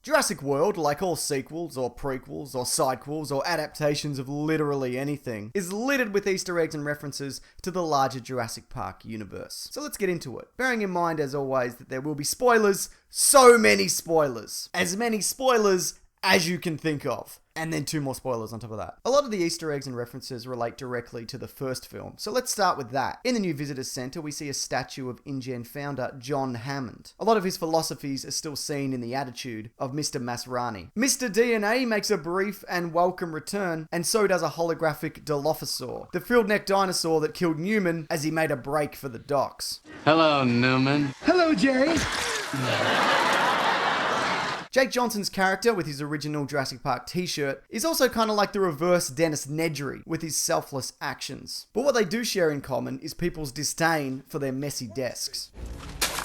Jurassic World, like all sequels or prequels or sidequels or adaptations of literally anything, is littered with Easter eggs and references to the larger Jurassic Park universe. So let's get into it. Bearing in mind, as always, that there will be spoilers, so many spoilers. As many spoilers as you can think of. And then 2 more spoilers on top of that. A lot of the Easter eggs and references relate directly to the first film, so let's start with that. In the new Visitors Center, we see a statue of InGen founder John Hammond. A lot of his philosophies are still seen in the attitude of Mr. Masrani. Mr. DNA makes a brief and welcome return, and so does a holographic Dilophosaur, the field-neck dinosaur that killed Newman as he made a break for the docks. Hello, Newman. Hello, Jerry. Jake Johnson's character, with his original Jurassic Park t-shirt, is also kind of like the reverse Dennis Nedry, with his selfless actions. But what they do share in common is people's disdain for their messy desks.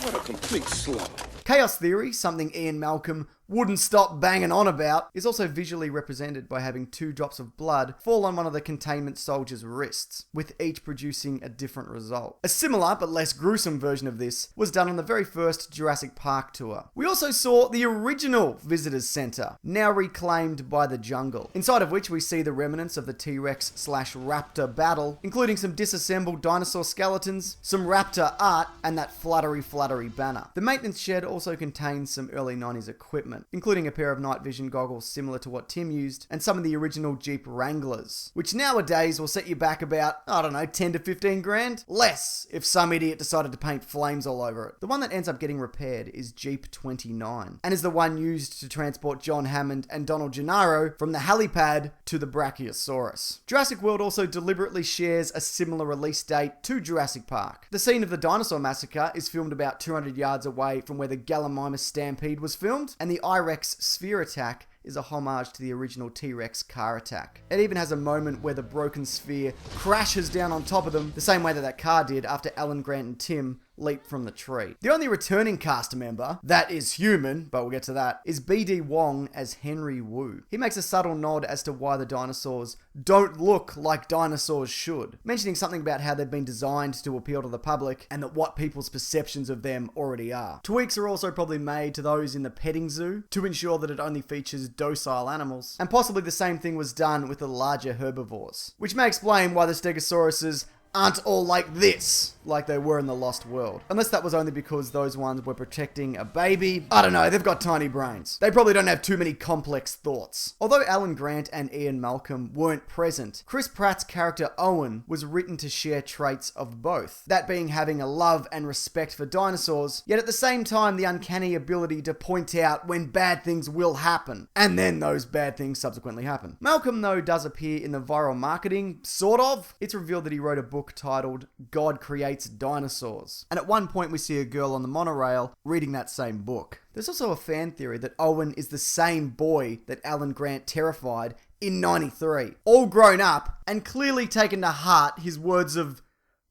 What a complete slob. Chaos Theory, something Ian Malcolm wouldn't stop banging on about, is also visually represented by having 2 drops of blood fall on one of the containment soldiers' wrists, with each producing a different result. A similar but less gruesome version of this was done on the very first Jurassic Park tour. We also saw the original Visitors Center, now reclaimed by the jungle, inside of which we see the remnants of the T-Rex/Raptor battle, including some disassembled dinosaur skeletons, some Raptor art, and that fluttery banner. The maintenance shed also contains some early 90s equipment, including a pair of night vision goggles similar to what Tim used, and some of the original Jeep Wranglers, which nowadays will set you back about, 10 to 15 grand? Less, if some idiot decided to paint flames all over it. The one that ends up getting repaired is Jeep 29, and is the one used to transport John Hammond and Donald Gennaro from the helipad to the Brachiosaurus. Jurassic World also deliberately shares a similar release date to Jurassic Park. The scene of the dinosaur massacre is filmed about 200 yards away from where the Gallimimus Stampede was filmed, and the I-Rex sphere attack is a homage to the original T-Rex car attack. It even has a moment where the broken sphere crashes down on top of them, the same way that car did after Alan Grant and Tim leap from the tree. The only returning cast member that is human, but we'll get to that, is B.D. Wong as Henry Wu. He makes a subtle nod as to why the dinosaurs don't look like dinosaurs should, mentioning something about how they've been designed to appeal to the public and that what people's perceptions of them already are. Tweaks are also probably made to those in the petting zoo to ensure that it only features docile animals, and possibly the same thing was done with the larger herbivores, which may explain why the Stegosauruses aren't all like this, like they were in the Lost World. Unless that was only because those ones were protecting a baby. I don't know, they've got tiny brains. They probably don't have too many complex thoughts. Although Alan Grant and Ian Malcolm weren't present, Chris Pratt's character Owen was written to share traits of both. That being having a love and respect for dinosaurs, yet at the same time the uncanny ability to point out when bad things will happen. And then those bad things subsequently happen. Malcolm, though, does appear in the viral marketing, sort of. It's revealed that he wrote a book titled God Creates Dinosaurs. And at one point we see a girl on the monorail reading that same book. There's also a fan theory that Owen is the same boy that Alan Grant terrified in '93. All grown up and clearly taken to heart his words of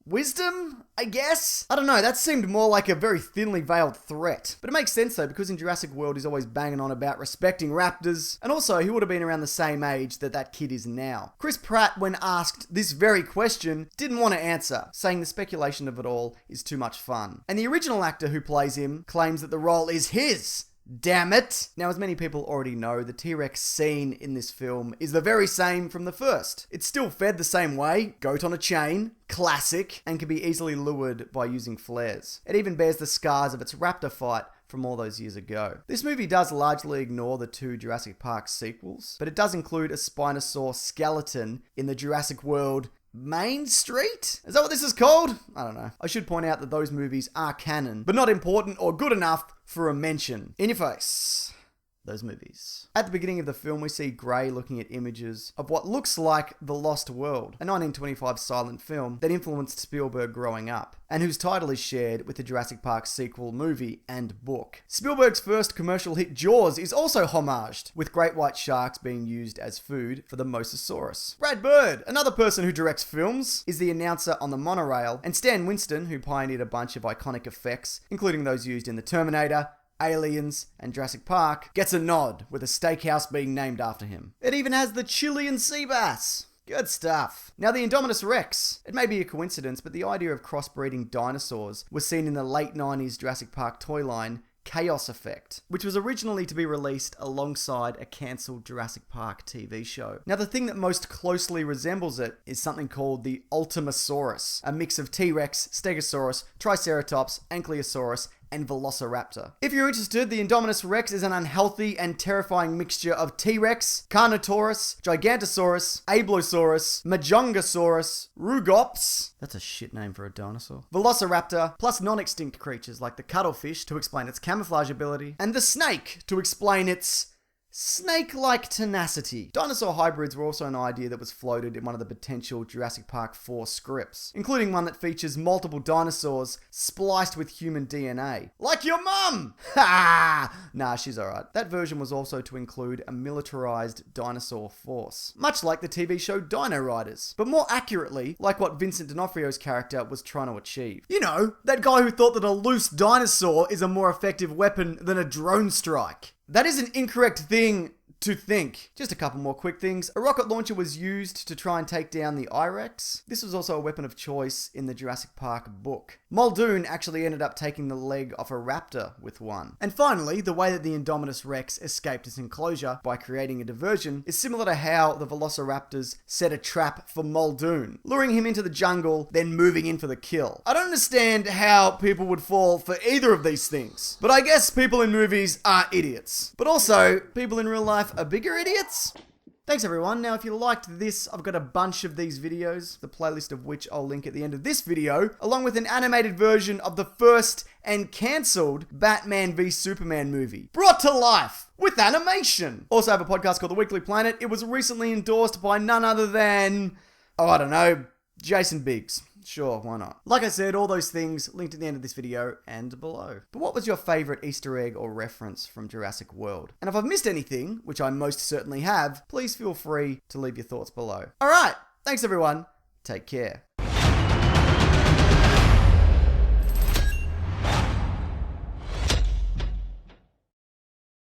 wisdom, I guess? I don't know, that seemed more like a very thinly veiled threat. But it makes sense though, because in Jurassic World he's always banging on about respecting raptors, and also he would have been around the same age that kid is now. Chris Pratt, when asked this very question, didn't want to answer, saying the speculation of it all is too much fun. And the original actor who plays him claims that the role is his. Damn it! Now, as many people already know, the T-Rex scene in this film is the very same from the first. It's still fed the same way, goat on a chain, classic, and can be easily lured by using flares. It even bears the scars of its raptor fight from all those years ago. This movie does largely ignore the 2 Jurassic Park sequels, but it does include a Spinosaur skeleton in the Jurassic World Main Street? Is that what this is called? I don't know. I should point out that those movies are canon, but not important or good enough for a mention. In your face. Those movies. At the beginning of the film, we see Gray looking at images of what looks like The Lost World, a 1925 silent film that influenced Spielberg growing up, and whose title is shared with the Jurassic Park sequel movie and book. Spielberg's first commercial hit Jaws is also homaged, with great white sharks being used as food for the Mosasaurus. Brad Bird, another person who directs films, is the announcer on the monorail, and Stan Winston, who pioneered a bunch of iconic effects, including those used in The Terminator, Aliens, and Jurassic Park, gets a nod, with a steakhouse being named after him. It even has the Chilean sea bass. Good stuff. Now, the Indominus Rex. It may be a coincidence, but the idea of crossbreeding dinosaurs was seen in the late 90s Jurassic Park toy line, Chaos Effect, which was originally to be released alongside a cancelled Jurassic Park TV show. Now, the thing that most closely resembles it is something called the Ultimasaurus, a mix of T-Rex, Stegosaurus, Triceratops, Ankylosaurus, and Velociraptor. If you're interested, the Indominus Rex is an unhealthy and terrifying mixture of T-Rex, Carnotaurus, Gigantosaurus, Ablosaurus, Majongasaurus, Rugops, that's a shit name for a dinosaur, Velociraptor, plus non-extinct creatures like the cuttlefish to explain its camouflage ability, and the snake to explain its snake-like tenacity. Dinosaur hybrids were also an idea that was floated in one of the potential Jurassic Park 4 scripts, including one that features multiple dinosaurs spliced with human DNA. Like your mum! Ha! Nah, she's alright. That version was also to include a militarized dinosaur force, much like the TV show Dino Riders, but more accurately, like what Vincent D'Onofrio's character was trying to achieve. You know, that guy who thought that a loose dinosaur is a more effective weapon than a drone strike. That is an incorrect thing to think. Just a couple more quick things. A rocket launcher was used to try and take down the I-Rex. This was also a weapon of choice in the Jurassic Park book. Muldoon actually ended up taking the leg off a raptor with one. And finally, the way that the Indominus Rex escaped its enclosure by creating a diversion is similar to how the Velociraptors set a trap for Muldoon, luring him into the jungle, then moving in for the kill. I don't understand how people would fall for either of these things, but I guess people in movies are idiots. But also, people in real life are bigger idiots? Thanks everyone. Now if you liked this, I've got a bunch of these videos, the playlist of which I'll link at the end of this video, along with an animated version of the first and cancelled Batman v Superman movie, brought to life with animation. Also have a podcast called The Weekly Planet. It was recently endorsed by none other than, I don't know, Jason Biggs. Sure, why not? Like I said, all those things linked at the end of this video and below. But what was your favourite Easter egg or reference from Jurassic World? And if I've missed anything, which I most certainly have, please feel free to leave your thoughts below. Alright, thanks everyone, take care.